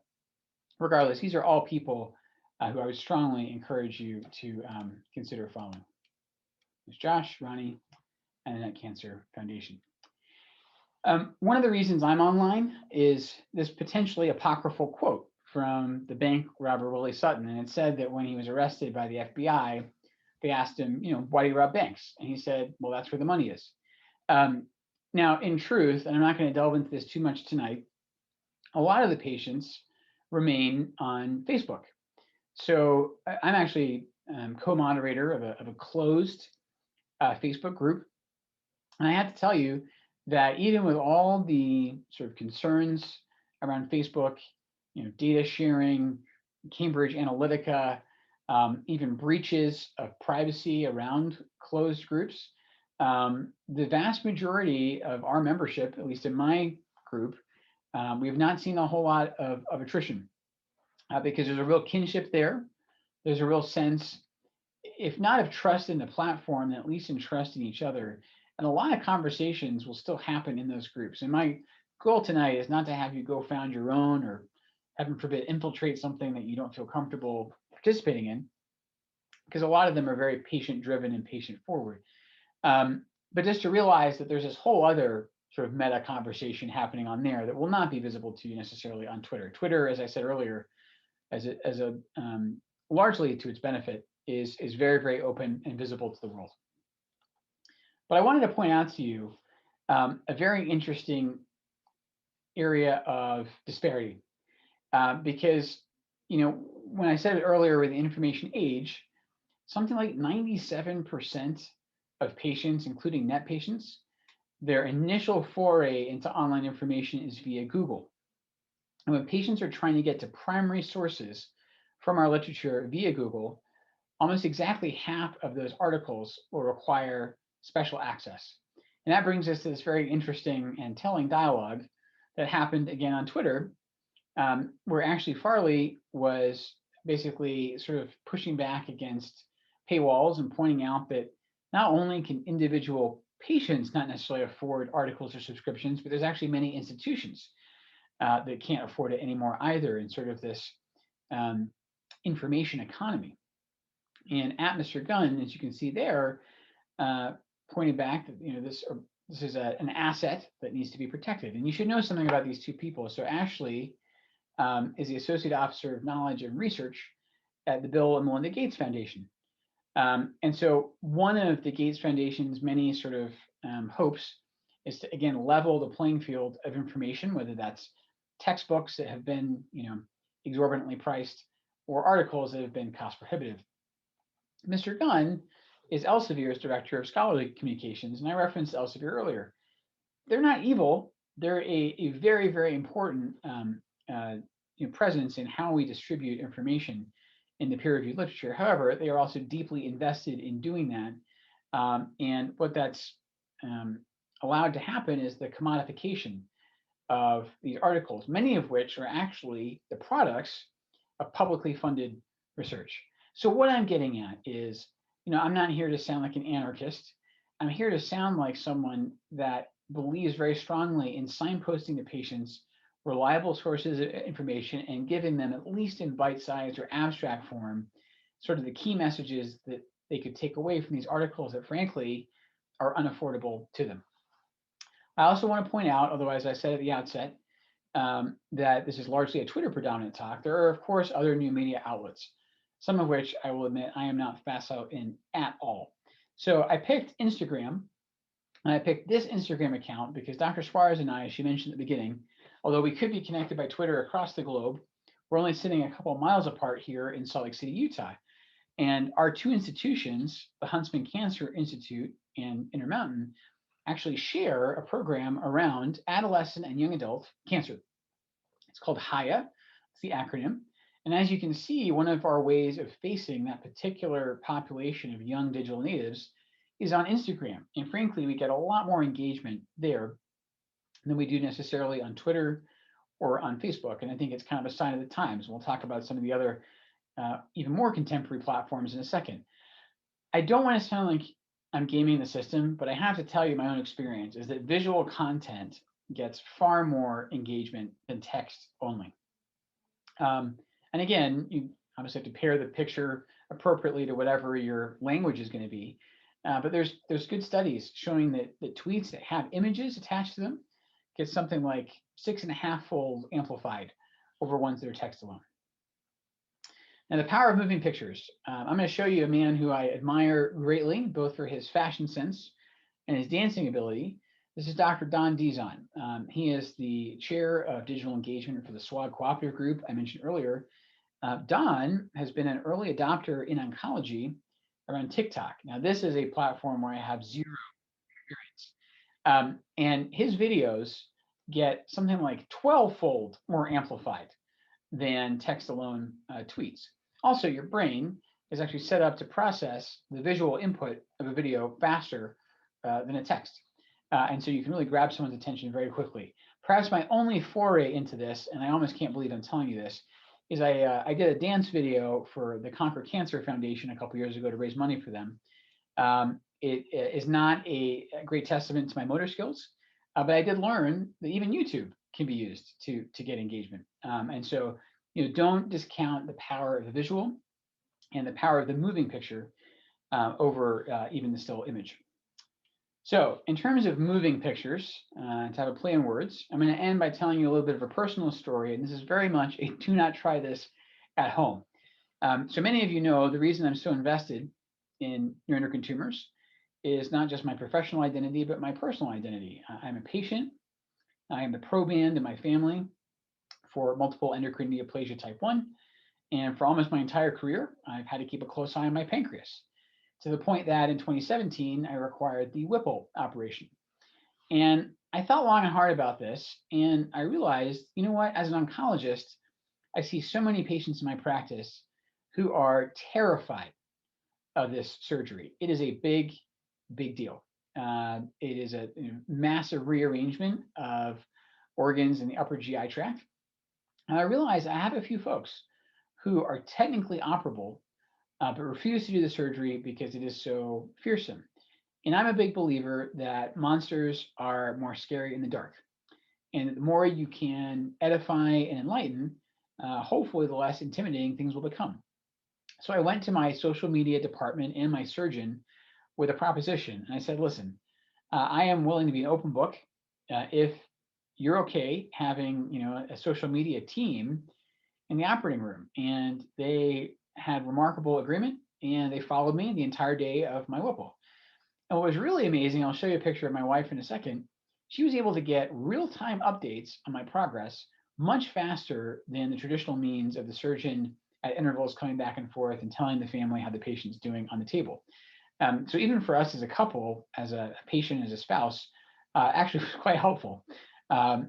Regardless, these are all people who I would strongly encourage you to consider following. There's Josh, Ronnie, and the Net Cancer Foundation. One of the reasons I'm online is this potentially apocryphal quote from the bank robber Willie Sutton. And it said that when he was arrested by the FBI, they asked him, why do you rob banks? And he said, well, that's where the money is. Now, in truth, and I'm not going to delve into this too much tonight, a lot of the patients remain on Facebook. So I'm actually co-moderator of a closed Facebook group. And I have to tell you that even with all the sort of concerns around Facebook, data sharing, Cambridge Analytica, even breaches of privacy around closed groups, the vast majority of our membership, at least in my group, we have not seen a whole lot of attrition because there's a real kinship there. There's a real sense, if not of trust in the platform, then at least in trust in each other. And a lot of conversations will still happen in those groups. And my goal tonight is not to have you go found your own or, heaven forbid, infiltrate something that you don't feel comfortable participating in, because a lot of them are very patient driven and patient forward. But just to realize that there's this whole other sort of meta conversation happening on there that will not be visible to you necessarily on Twitter. Twitter, as I said earlier, as a largely to its benefit, is very, very open and visible to the world. But I wanted to point out to you a very interesting area of disparity because, when I said it earlier with the information age, something like 97% of patients, including net patients, their initial foray into online information is via Google. And when patients are trying to get to primary sources from our literature via Google, almost exactly half of those articles will require special access. And that brings us to this very interesting and telling dialogue that happened again on Twitter, where Ashley Farley was basically sort of pushing back against paywalls and pointing out that not only can individual patients not necessarily afford articles or subscriptions, but there's actually many institutions that can't afford it anymore either in sort of this information economy. And at Mr. Gunn, as you can see there, pointing back that this is an asset that needs to be protected. And you should know something about these two people. So Ashley is the Associate Officer of Knowledge and Research at the Bill and Melinda Gates Foundation. And so one of the Gates Foundation's many sort of hopes is to, again, level the playing field of information, whether that's textbooks that have been, exorbitantly priced or articles that have been cost prohibitive. Mr. Gunn is Elsevier's Director of Scholarly Communications, and I referenced Elsevier earlier. They're not evil. They're a very, very important presence in how we distribute information in the peer-reviewed literature. However, they are also deeply invested in doing that. And what that's allowed to happen is the commodification of these articles, many of which are actually the products of publicly funded research. So what I'm getting at is, I'm not here to sound like an anarchist. I'm here to sound like someone that believes very strongly in signposting to patients reliable sources of information and giving them, at least in bite-sized or abstract form, sort of the key messages that they could take away from these articles that frankly are unaffordable to them. I also want to point out, although as I said at the outset, that this is largely a Twitter predominant talk, there are of course other new media outlets, some of which I will admit I am not facile in at all. So I picked Instagram, and I picked this Instagram account because Dr. Soares and I, as she mentioned at the beginning, although we could be connected by Twitter across the globe, we're only sitting a couple of miles apart here in Salt Lake City, Utah. And our two institutions, the Huntsman Cancer Institute and Intermountain, actually share a program around adolescent and young adult cancer. It's called HIA, it's the acronym. And as you can see, one of our ways of facing that particular population of young digital natives is on Instagram. And frankly, we get a lot more engagement there than we do necessarily on Twitter or on Facebook. And I think it's kind of a sign of the times. We'll talk about some of the other even more contemporary platforms in a second. I don't want to sound like I'm gaming the system, but I have to tell you my own experience is that visual content gets far more engagement than text only. And again, you obviously have to pair the picture appropriately to whatever your language is going to be. But there's good studies showing that the tweets that have images attached to them get something like 6.5-fold amplified over ones that are text alone. Now, the power of moving pictures. I'm going to show you a man who I admire greatly, both for his fashion sense and his dancing ability. This is Dr. Don Dizon. He is the chair of digital engagement for the SWOG Cooperative Group I mentioned earlier. Don has been an early adopter in oncology around TikTok. Now, this is a platform where I have zero experience. And his videos get something like 12-fold more amplified than text alone tweets. Also, your brain is actually set up to process the visual input of a video faster than a text. And so you can really grab someone's attention very quickly. Perhaps my only foray into this, and I almost can't believe I'm telling you this, is I did a dance video for the Conquer Cancer Foundation a couple years ago to raise money for them. It is not a great testament to my motor skills, but I did learn that even YouTube can be used to get engagement. And so, don't discount the power of the visual and the power of the moving picture over even the still image. So in terms of moving pictures, to have a play on words, I'm going to end by telling you a little bit of a personal story. And this is very much a do not try this at home. So many of you know the reason I'm so invested in neuroendocrine tumors is not just my professional identity, but my personal identity. I'm a patient. I am the proband in my family for multiple endocrine neoplasia type 1. And for almost my entire career, I've had to keep a close eye on my pancreas, to the point that in 2017, I required the Whipple operation. And I thought long and hard about this, and I realized, you know what, as an oncologist, I see so many patients in my practice who are terrified of this surgery. It is a big, big deal. It is a massive rearrangement of organs in the upper GI tract. And I realized I have a few folks who are technically operable, but refuse to do the surgery because it is so fearsome. And I'm a big believer that monsters are more scary in the dark. And the more you can edify and enlighten, hopefully the less intimidating things will become. So I went to my social media department and my surgeon with a proposition. And I said, listen, I am willing to be an open book if you're okay having a social media team in the operating room. And they had remarkable agreement, and they followed me the entire day of my Whipple. And what was really amazing, I'll show you a picture of my wife in a second, she was able to get real-time updates on my progress much faster than the traditional means of the surgeon at intervals coming back and forth and telling the family how the patient's doing on the table. So even for us as a couple, as a patient, as a spouse, actually was quite helpful,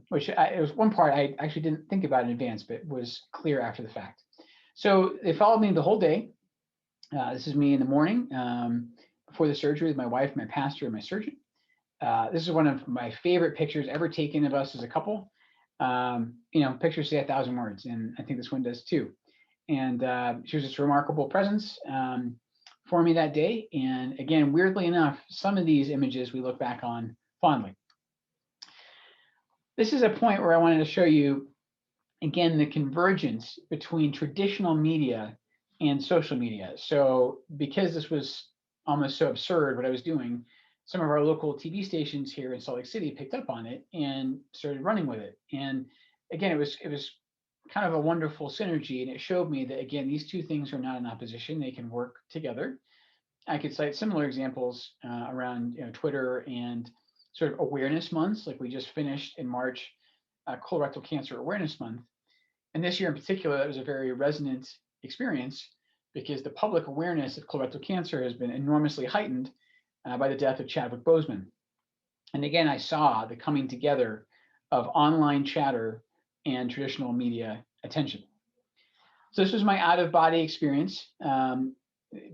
which it was one part I actually didn't think about in advance, but was clear after the fact. So they followed me the whole day. This is me in the morning before the surgery with my wife, my pastor, and my surgeon. This is one of my favorite pictures ever taken of us as a couple. Pictures say 1,000 words, and I think this one does too. And she was just a remarkable presence for me that day. And again, weirdly enough, some of these images we look back on fondly. This is a point where I wanted to show you, again, the convergence between traditional media and social media. So because this was almost so absurd what I was doing, some of our local TV stations here in Salt Lake City picked up on it and started running with it. And again, it was kind of a wonderful synergy, and it showed me that, again, these two things are not in opposition. They can work together. I could cite similar examples around Twitter and sort of awareness months, like we just finished in March, Colorectal Cancer Awareness Month. And this year in particular, that was a very resonant experience because the public awareness of colorectal cancer has been enormously heightened by the death of Chadwick Boseman. And again, I saw the coming together of online chatter and traditional media attention. So this was my out of body experience.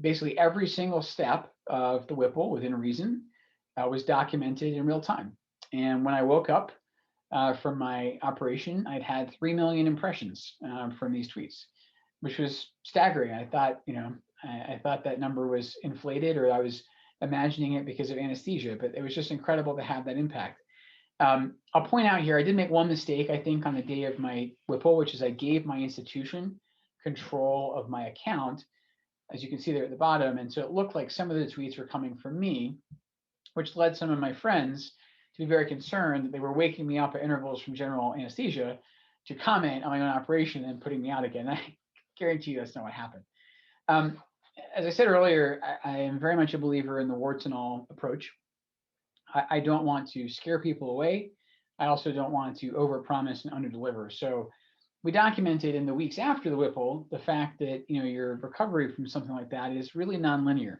Basically, every single step of the Whipple within reason was documented in real time. And when I woke up from my operation, I'd had 3 million impressions from these tweets, which was staggering. I thought, I thought that number was inflated, or I was imagining it because of anesthesia, but it was just incredible to have that impact. I'll point out here, I did make one mistake, I think, on the day of my Whipple, which is I gave my institution control of my account, as you can see there at the bottom. And so it looked like some of the tweets were coming from me, which led some of my friends to be very concerned that they were waking me up at intervals from general anesthesia to comment on my own operation and putting me out again. I guarantee you that's not what happened. As I said earlier, I am very much a believer in the warts and all approach. I don't want to scare people away. I also don't want to overpromise and underdeliver. So we documented in the weeks after the Whipple the fact that your recovery from something like that is really nonlinear.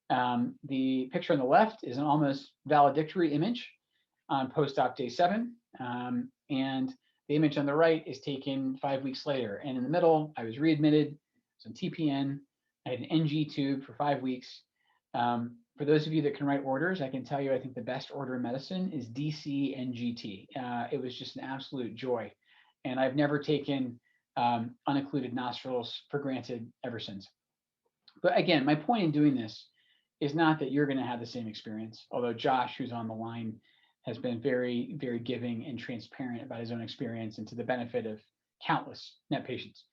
The picture on the left is an almost valedictory image on post-op day 7, and the image on the right is taken 5 weeks later. And in the middle, I was readmitted, some TPN, I had an NG tube for 5 weeks. For those of you that can write orders, I can tell you I think the best order in medicine is DC NGT. It was just an absolute joy. And I've never taken unoccluded nostrils for granted ever since. But again, my point in doing this is not that you're going to have the same experience, although Josh, who's on the line, has been very, very giving and transparent about his own experience and to the benefit of countless net patients.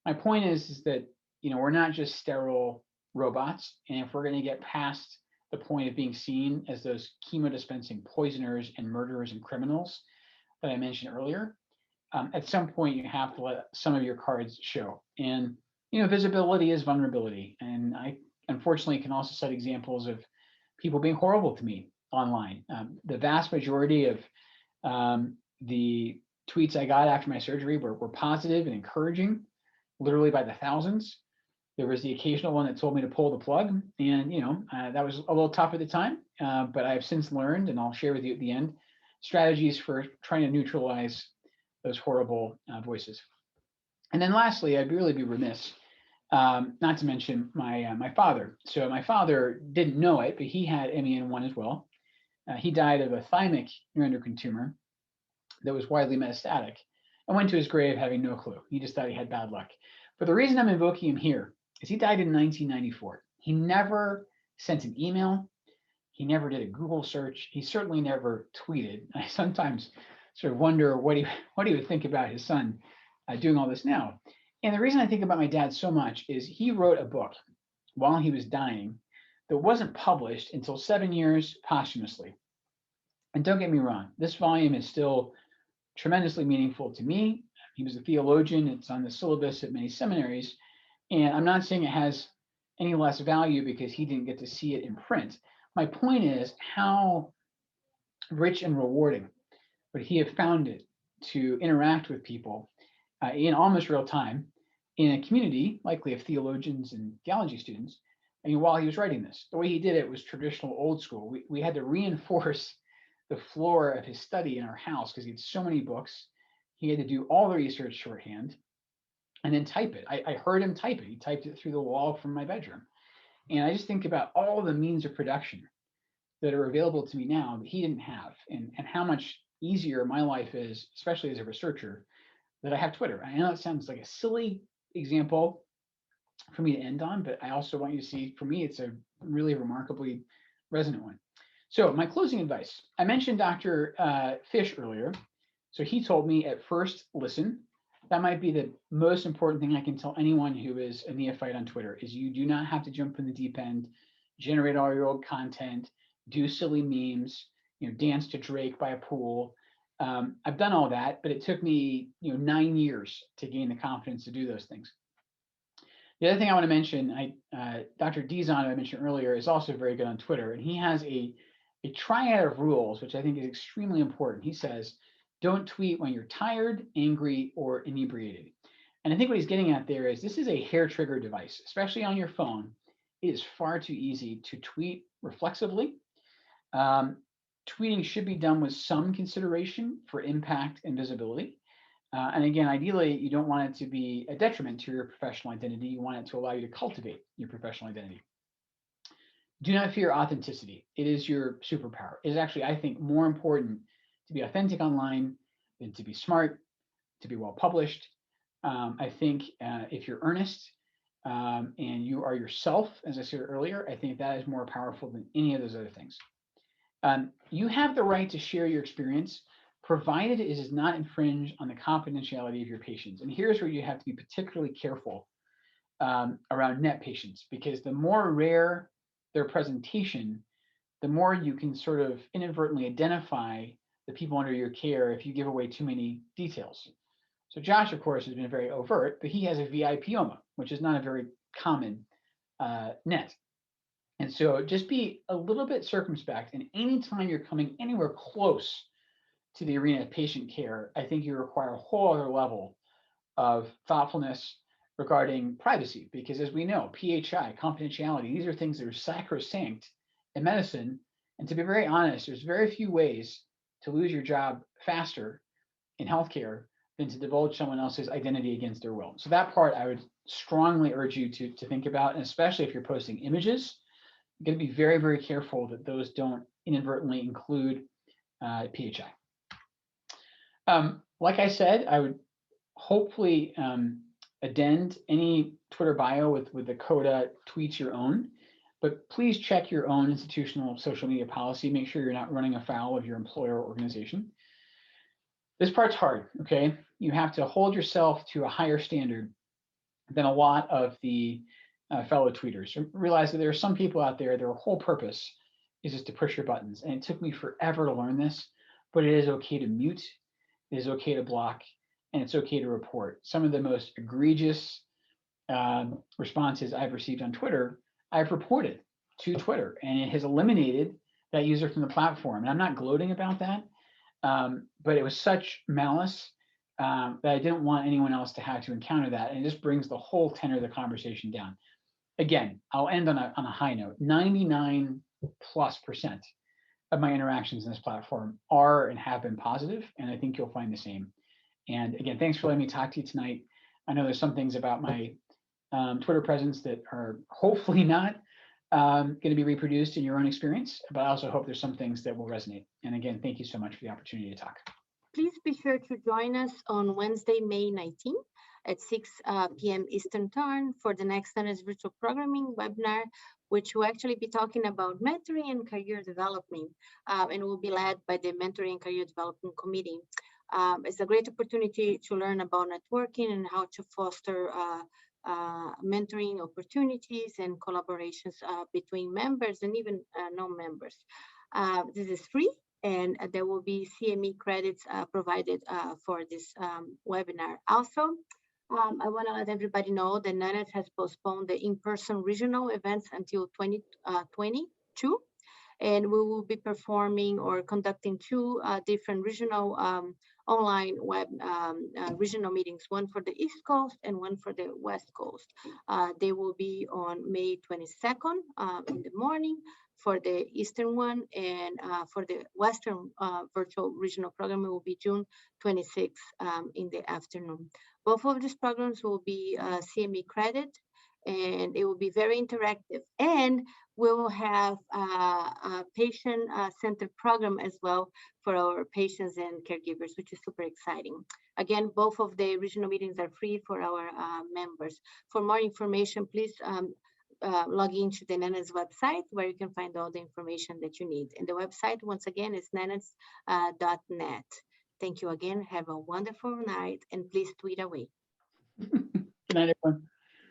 My point is that we're not just sterile robots, and if we're going to get past the point of being seen as those chemo dispensing poisoners and murderers and criminals that I mentioned earlier, at some point you have to let some of your cards show. And visibility is vulnerability, and I unfortunately can also cite examples of people being horrible to me online. The vast majority of the tweets I got after my surgery were positive and encouraging, literally by the thousands. There was the occasional one that told me to pull the plug, and that was a little tough at the time, but I've since learned, and I'll share with you at the end, strategies for trying to neutralize those horrible voices. And then lastly, I'd really be remiss not to mention my father. So my father didn't know it, but he had MEN1 as well. He died of a thymic neuroendocrine tumor that was widely metastatic and went to his grave having no clue. He just thought he had bad luck. But the reason I'm invoking him here is he died in 1994. He never sent an email. He never did a Google search. He certainly never tweeted. I sometimes sort of wonder what he would think about his son doing all this now. And the reason I think about my dad so much is he wrote a book while he was dying that wasn't published until 7 years posthumously. And don't get me wrong, this volume is still tremendously meaningful to me. He was a theologian. It's on the syllabus at many seminaries. And I'm not saying it has any less value because he didn't get to see it in print. My point is how rich and rewarding would he have found it to interact with people in almost real time in a community, likely of theologians and theology students, while he was writing this. The way he did it was traditional old school. We had to reinforce the floor of his study in our house because he had so many books. He had to do all the research shorthand and then type it. I heard him type it. He typed it through the wall from my bedroom. And I just think about all the means of production that are available to me now that he didn't have, and how much easier my life is, especially as a researcher, that I have Twitter. I know it sounds like a silly example for me to end on, but I also want you to see, for me, it's a really remarkably resonant one. So my closing advice, I mentioned Dr. Fish earlier. So he told me at first, listen. That might be the most important thing I can tell anyone who is a neophyte on Twitter is you do not have to jump in the deep end, generate all your old content, do silly memes, dance to Drake by a pool. I've done all that, but it took me 9 years to gain the confidence to do those things. The other thing I want to mention, Dr. Dizon, I mentioned earlier, is also very good on Twitter, and he has a triad of rules, which I think is extremely important. He says, don't tweet when you're tired, angry, or inebriated. And I think what he's getting at there is this is a hair trigger device, especially on your phone. It is far too easy to tweet reflexively. tweeting should be done with some consideration for impact and visibility. And again, ideally, you don't want it to be a detriment to your professional identity. You want it to allow you to cultivate your professional identity. Do not fear authenticity. It is your superpower. It is actually, I think, more important to be authentic online than to be smart, to be well published. I think if you're earnest and you are yourself, as I said earlier, I think that is more powerful than any of those other things. You have the right to share your experience, provided it does not infringe on the confidentiality of your patients. And here's where you have to be particularly careful around net patients, because the more rare their presentation, the more you can sort of inadvertently identify the people under your care if you give away too many details. So Josh, of course, has been very overt, but he has a VIPoma, which is not a very common net. And so just be a little bit circumspect. And anytime you're coming anywhere close to the arena of patient care, I think you require a whole other level of thoughtfulness regarding privacy, because as we know, PHI, confidentiality, these are things that are sacrosanct in medicine. And to be very honest, there's very few ways to lose your job faster in healthcare than to divulge someone else's identity against their will. So that part I would strongly urge you to think about, and especially if you're posting images, you're going to be very, very careful that those don't inadvertently include PHI. Like I said, I would hopefully addend any Twitter bio with the coda tweets your own, but please check your own institutional social media policy. Make sure you're not running afoul of your employer or organization. This part's hard, okay? You have to hold yourself to a higher standard than a lot of the fellow tweeters. So realize that there are some people out there, their whole purpose is just to push your buttons. And it took me forever to learn this, but it is okay to mute, it is okay to block, and it's okay to report. Some of the most egregious responses I've received on Twitter, I've reported to Twitter, and it has eliminated that user from the platform. And I'm not gloating about that, but it was such malice that I didn't want anyone else to have to encounter that. And it just brings the whole tenor of the conversation down. Again, I'll end on a high note. 99+% of my interactions in this platform are and have been positive, and I think you'll find the same. And again, thanks for letting me talk to you tonight. I know there's some things about my Twitter presence that are hopefully not going to be reproduced in your own experience, but I also hope there's some things that will resonate. And again, thank you so much for the opportunity to talk. Please be sure to join us on Wednesday, May 19th at 6 p.m. Eastern Time for the next Standards Virtual Programming webinar, which will actually be talking about mentoring and career development, and will be led by the Mentoring and Career Development Committee. It's a great opportunity to learn about networking and how to foster mentoring opportunities and collaborations between members and even non-members. This is free, and there will be CME credits provided for this webinar. Also, I want to let everybody know that NANETS has postponed the in-person regional events until 2022, and we will be performing or conducting two different regional online web regional meetings, one for the East Coast and one for the West Coast. They will be on May 22nd in the morning for the Eastern one, and for the Western virtual regional program, it will be June 26th in the afternoon. Both of these programs will be CME credit, and it will be very interactive. And we will have a patient-centered program as well for our patients and caregivers, which is super exciting. Again, both of the regional meetings are free for our members. For more information, please log into the NANETS website, where you can find all the information that you need. And the website, once again, is nanets.net. Thank you again. Have a wonderful night, and please tweet away. Good night, everyone.